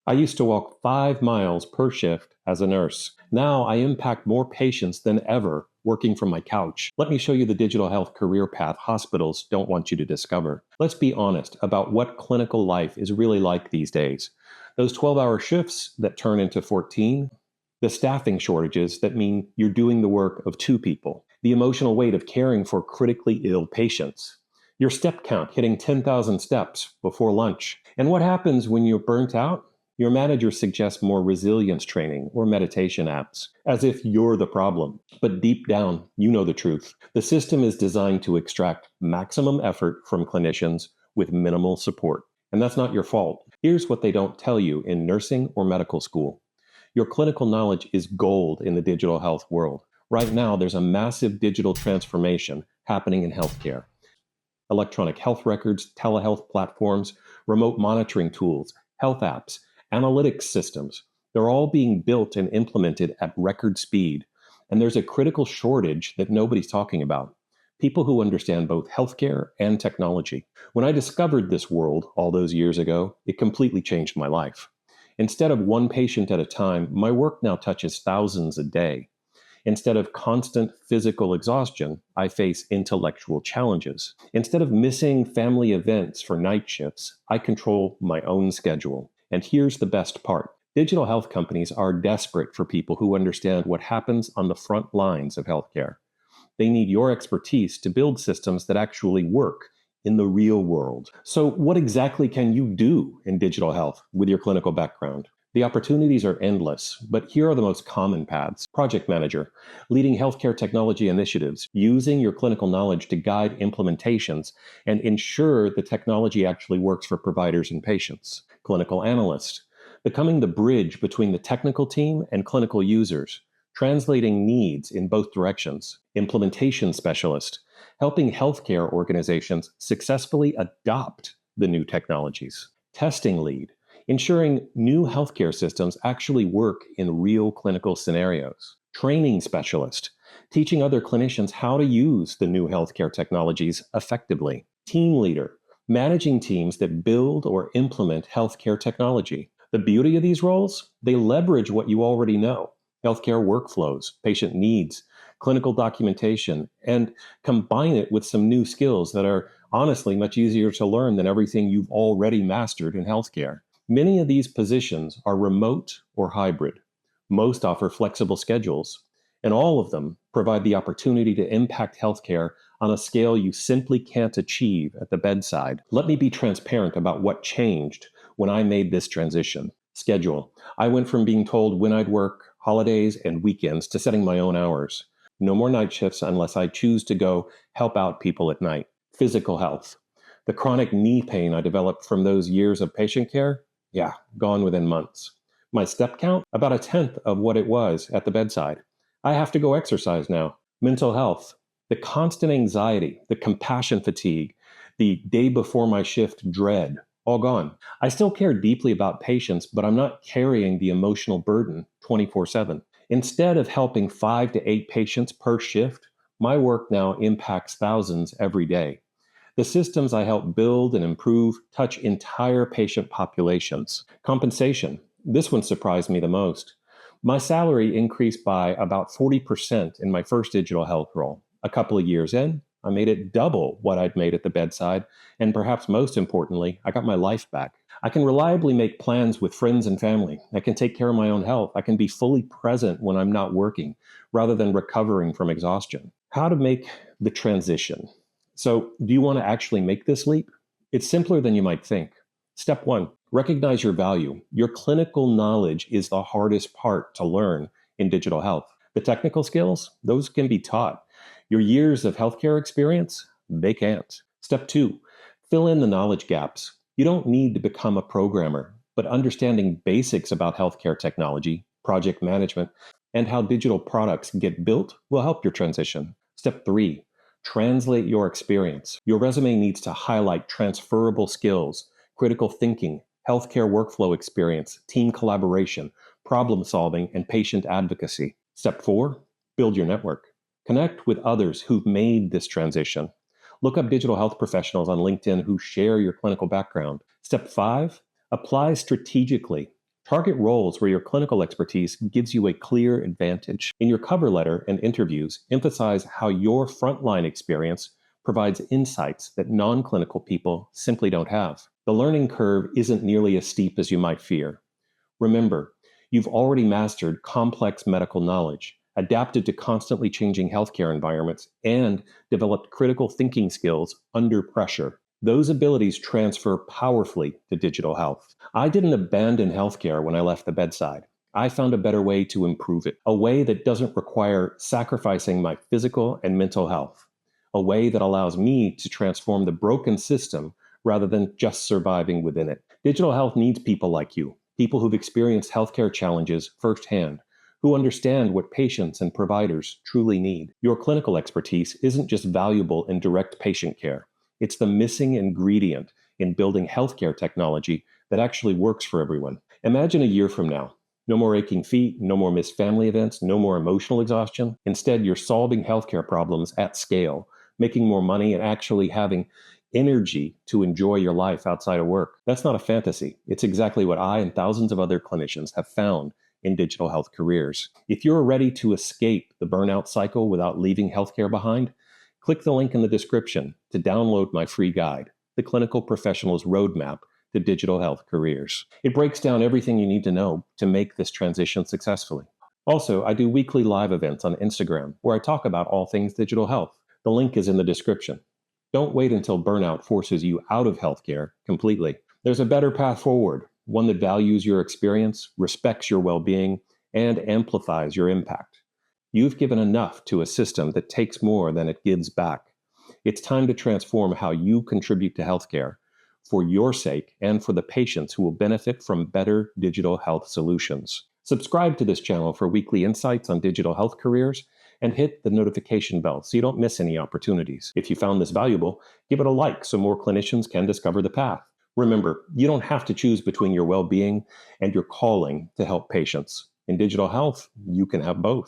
I used to walk 5 miles per shift as a nurse. Now I impact more patients than ever working from my couch. Let me show you the digital health career path hospitals don't want you to discover. Let's be honest about what clinical life is really like these days. Those 12-hour shifts that turn into 14, the staffing shortages that mean you're doing the work of two people, the emotional weight of caring for critically ill patients, your step count hitting 10,000 steps before lunch. And what happens when you're burnt out? Your manager suggests more resilience training or meditation apps, as if you're the problem. But deep down, you know the truth. The system is designed to extract maximum effort from clinicians with minimal support. And that's not your fault. Here's what they don't tell you in nursing or medical school. Your clinical knowledge is gold in the digital health world. Right now, there's a massive digital transformation happening in healthcare. Electronic health records, telehealth platforms, remote monitoring tools, health apps, analytics systems, they're all being built and implemented at record speed. And there's a critical shortage that nobody's talking about. People who understand both healthcare and technology. When I discovered this world all those years ago, it completely changed my life. Instead of one patient at a time, my work now touches thousands a day. Instead of constant physical exhaustion, I face intellectual challenges. Instead of missing family events for night shifts, I control my own schedule. And here's the best part. Digital health companies are desperate for people who understand what happens on the front lines of healthcare. They need your expertise to build systems that actually work in the real world. So what exactly can you do in digital health with your clinical background? The opportunities are endless, but here are the most common paths. Project manager, leading healthcare technology initiatives, using your clinical knowledge to guide implementations and ensure the technology actually works for providers and patients. Clinical analyst, becoming the bridge between the technical team and clinical users, translating needs in both directions. Implementation specialist, helping healthcare organizations successfully adopt the new technologies. Testing lead, ensuring new healthcare systems actually work in real clinical scenarios. Training specialist, teaching other clinicians how to use the new healthcare technologies effectively. Team leader, managing teams that build or implement healthcare technology. The beauty of these roles, they leverage what you already know. Healthcare workflows, patient needs, clinical documentation, and combine it with some new skills that are honestly much easier to learn than everything you've already mastered in healthcare. Many of these positions are remote or hybrid. Most offer flexible schedules, and all of them provide the opportunity to impact healthcare on a scale you simply can't achieve at the bedside. Let me be transparent about what changed when I made this transition. Schedule. I went from being told when I'd work, holidays, and weekends to setting my own hours. No more night shifts unless I choose to go help out people at night. Physical health. The chronic knee pain I developed from those years of patient care, gone within months. My step count, about a tenth of what it was at the bedside. I have to go exercise now. Mental health. The constant anxiety, the compassion fatigue, the day before my shift dread, all gone. I still care deeply about patients, but I'm not carrying the emotional burden 24/7. Instead of helping 5 to 8 patients per shift, my work now impacts thousands every day. The systems I help build and improve touch entire patient populations. Compensation. This one surprised me the most. My salary increased by about 40% in my first digital health role. A couple of years in, I made it double what I'd made at the bedside, and perhaps most importantly, I got my life back. I can reliably make plans with friends and family. I can take care of my own health. I can be fully present when I'm not working, rather than recovering from exhaustion. How to make the transition? So, do you want to actually make this leap? It's simpler than you might think. Step 1, recognize your value. Your clinical knowledge is the hardest part to learn in digital health. The technical skills, those can be taught. Your years of healthcare experience, they can't. Step 2, fill in the knowledge gaps. You don't need to become a programmer, but understanding basics about healthcare technology, project management, and how digital products get built will help your transition. Step 3, translate your experience. Your resume needs to highlight transferable skills, critical thinking, healthcare workflow experience, team collaboration, problem solving, and patient advocacy. Step 4, build your network. Connect with others who've made this transition. Look up digital health professionals on LinkedIn who share your clinical background. Step 5, apply strategically. Target roles where your clinical expertise gives you a clear advantage. In your cover letter and interviews, emphasize how your frontline experience provides insights that non clinical people simply don't have. The learning curve isn't nearly as steep as you might fear. Remember, you've already mastered complex medical knowledge, adapted to constantly changing healthcare environments, and developed critical thinking skills under pressure. Those abilities transfer powerfully to digital health. I didn't abandon healthcare when I left the bedside. I found a better way to improve it, a way that doesn't require sacrificing my physical and mental health, a way that allows me to transform the broken system rather than just surviving within it. Digital health needs people like you, people who've experienced healthcare challenges firsthand, who understand what patients and providers truly need. Your clinical expertise isn't just valuable in direct patient care. It's the missing ingredient in building healthcare technology that actually works for everyone. Imagine a year from now. No more aching feet, no more missed family events, no more emotional exhaustion. Instead, you're solving healthcare problems at scale, making more money, and actually having energy to enjoy your life outside of work. That's not a fantasy. It's exactly what I and thousands of other clinicians have found in digital health careers. If you're ready to escape the burnout cycle without leaving healthcare behind, click the link in the description to download my free guide, The Clinical Professional's Roadmap to Digital Health Careers. It breaks down everything you need to know to make this transition successfully. Also, I do weekly live events on Instagram where I talk about all things digital health. The link is in the description. Don't wait until burnout forces you out of healthcare completely. There's a better path forward, one that values your experience, respects your well-being, and amplifies your impact. You've given enough to a system that takes more than it gives back. It's time to transform how you contribute to healthcare for your sake and for the patients who will benefit from better digital health solutions. Subscribe to this channel for weekly insights on digital health careers and hit the notification bell so you don't miss any opportunities. If you found this valuable, give it a like so more clinicians can discover the path. Remember, you don't have to choose between your well-being and your calling to help patients. In digital health, you can have both.